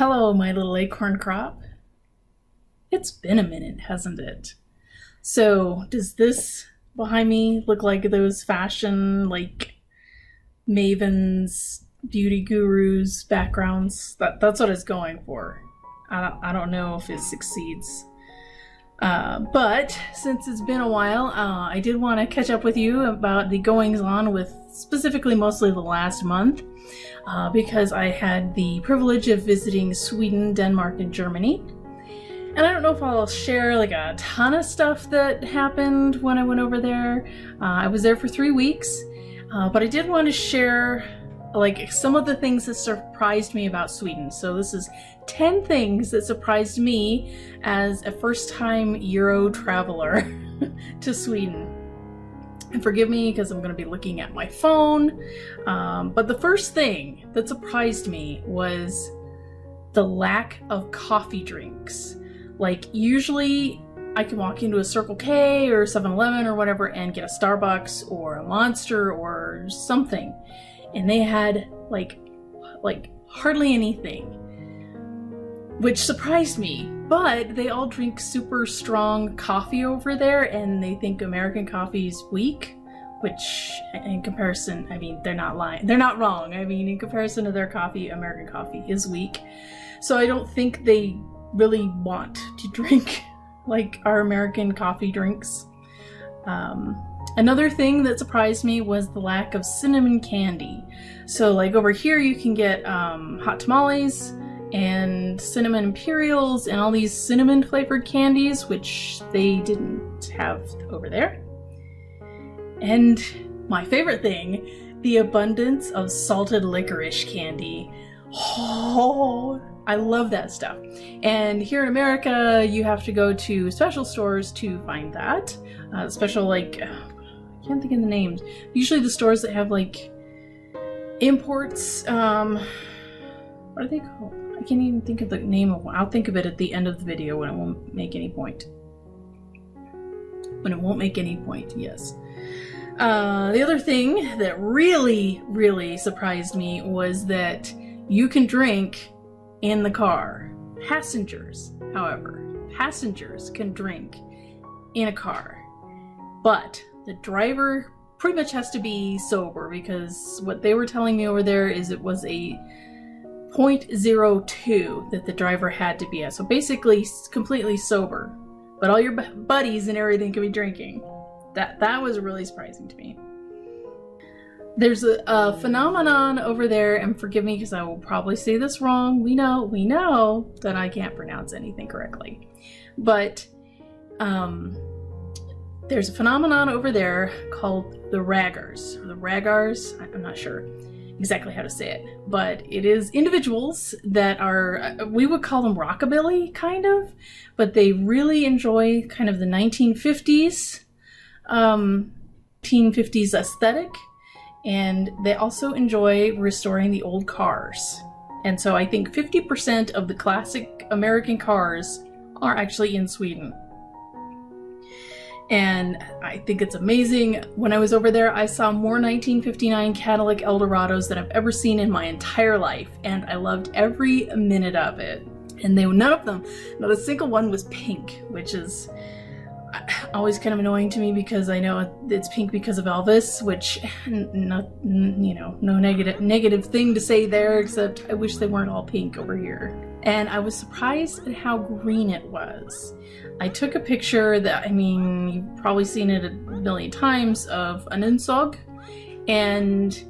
Hello, my little acorn crop. It's been a minute, hasn't it? So, does this behind me look like those fashion, mavens, beauty gurus backgrounds? That's what it's going for. I don't know if it succeeds. But since it's been a while, I did want to catch up with you about the goings-on with specifically mostly the last month, because I had the privilege of visiting Sweden, Denmark, and Germany. And I don't know if I'll share a ton of stuff that happened when I went over there. I was there for 3 weeks, but I did want to share some of the things that surprised me about Sweden. So this is 10 things that surprised me as a first-time Euro traveler to Sweden. And forgive me because I'm going to be looking at my phone. But the first thing that surprised me was the lack of coffee drinks. Usually I can walk into a Circle K or 7-Eleven or whatever and get a Starbucks or a Monster or something. And they had hardly anything, which surprised me. But they all drink super strong coffee over there, and they think American coffee is weak, which in comparison, they're not lying. They're not wrong. In comparison to their coffee, American coffee is weak. So I don't think they really want to drink our American coffee drinks. Another thing that surprised me was the lack of cinnamon candy. So over here you can get hot tamales and cinnamon imperials and all these cinnamon flavored candies, which they didn't have over there. And my favorite thing, the abundance of salted licorice candy. Oh, I love that stuff. And here in America, you have to go to special stores to find that. Special, I can't think of the names. Usually the stores that have imports, what are they called? I can't even think of the name of one. I'll think of it at the end of the video when it won't make any point. When it won't make any point, yes. The other thing that really, really surprised me was that you can drink in the car. Passengers, however, can drink in a car. But the driver pretty much has to be sober, because what they were telling me over there is it was a 0.02 that the driver had to be at. So basically completely sober. But all your buddies and everything can be drinking. That was really surprising to me. There's a phenomenon over there, and forgive me because I will probably say this wrong. We know that I can't pronounce anything correctly. But there's a phenomenon over there called the raggers, or the raggars. I'm not sure exactly how to say it, but it is individuals that are, we would call them rockabilly, kind of, but they really enjoy kind of the 1950s aesthetic, and they also enjoy restoring the old cars. And so I think 50% of the classic American cars are actually in Sweden. And I think it's amazing. When I was over there, I saw more 1959 Cadillac Eldorados than I've ever seen in my entire life, and I loved every minute of it. And none of them, not a single one was pink, which is always kind of annoying to me because I know it's pink because of Elvis, which no negative thing to say there, except I wish they weren't all pink over here. And I was surprised at how green it was. I took a picture that, you've probably seen it a million times, of an Unsog, and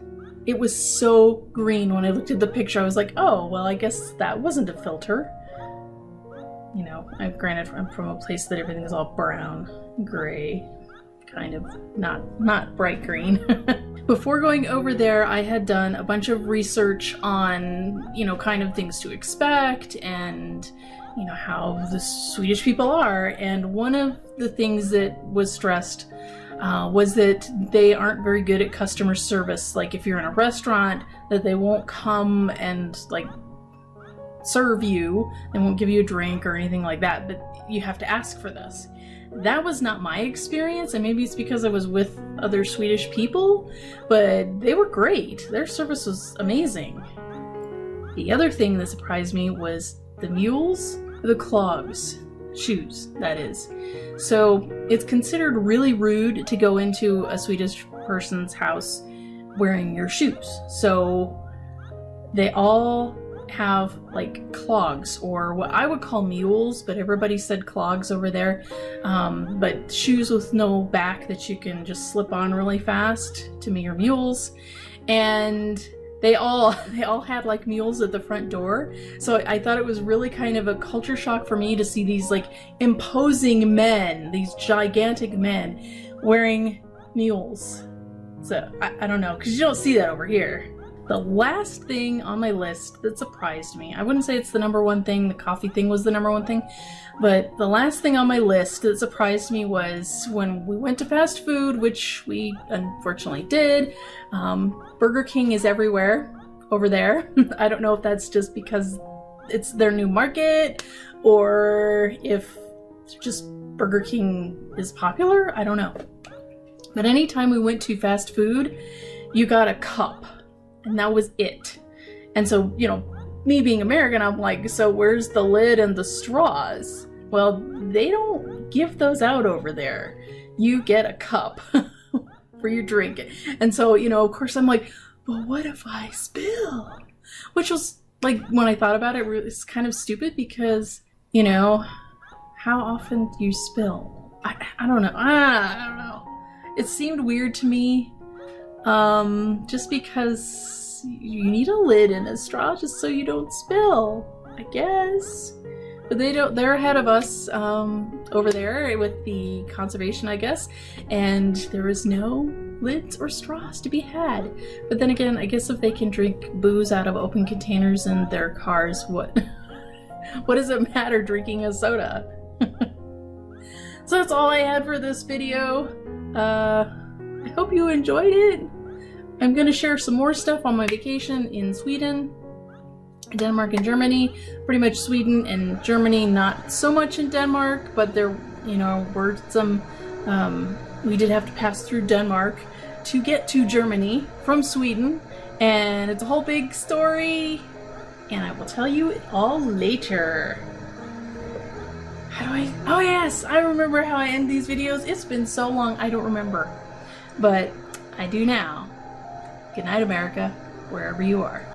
it was so green. When I looked at the picture, I was like, oh, well, I guess that wasn't a filter. Granted, I'm from a place that everything is all brown, gray, kind of not bright green. Before going over there, I had done a bunch of research on, kind of things to expect and, how the Swedish people are. And one of the things that was stressed was that they aren't very good at customer service. If you're in a restaurant, that they won't come and, serve you. They won't give you a drink or anything like that, but you have to ask for this. That was not my experience, and maybe it's because I was with other Swedish people, but they were great. Their service was amazing. The other thing that surprised me was the mules, the clogs, shoes, that is. So it's considered really rude to go into a Swedish person's house wearing your shoes. So they all have like clogs, or what I would call mules, but everybody said clogs over there. But shoes with no back that you can just slip on really fast, to me are mules. And they all had like mules at the front door. So I thought it was really kind of a culture shock for me to see these like imposing men, these gigantic men wearing mules. So I don't know, because you don't see that over here. The last thing on my list that surprised me, I wouldn't say it's the number one thing, the coffee thing was the number one thing, but the last thing on my list that surprised me was when we went to fast food, which we unfortunately did. Burger King is everywhere over there. I don't know if that's just because it's their new market, or if just Burger King is popular, I don't know. But anytime we went to fast food, you got a cup. And that was it. And so, you know, me being American, I'm like, so where's the lid and the straws? Well, they don't give those out over there. You get a cup for your drink. And so, you know, of course I'm like, but what if I spill? Which was, like, when I thought about it, it's kind of stupid because, you know, how often do you spill? I don't know. I don't know. It seemed weird to me. Just because you need a lid and a straw just so you don't spill, I guess. But they're ahead of us, over there with the conservation, I guess, and there is no lids or straws to be had. But then again, I guess if they can drink booze out of open containers in their cars, what does it matter drinking a soda? So that's all I had for this video. I hope you enjoyed it. I'm going to share some more stuff on my vacation in Sweden, Denmark, and Germany. Pretty much Sweden and Germany, not so much in Denmark, but there, you know, were some, we did have to pass through Denmark to get to Germany from Sweden, and it's a whole big story, and I will tell you it all later. Oh yes, I remember how I end these videos. It's been so long, I don't remember. But I do now. Good night, America, wherever you are.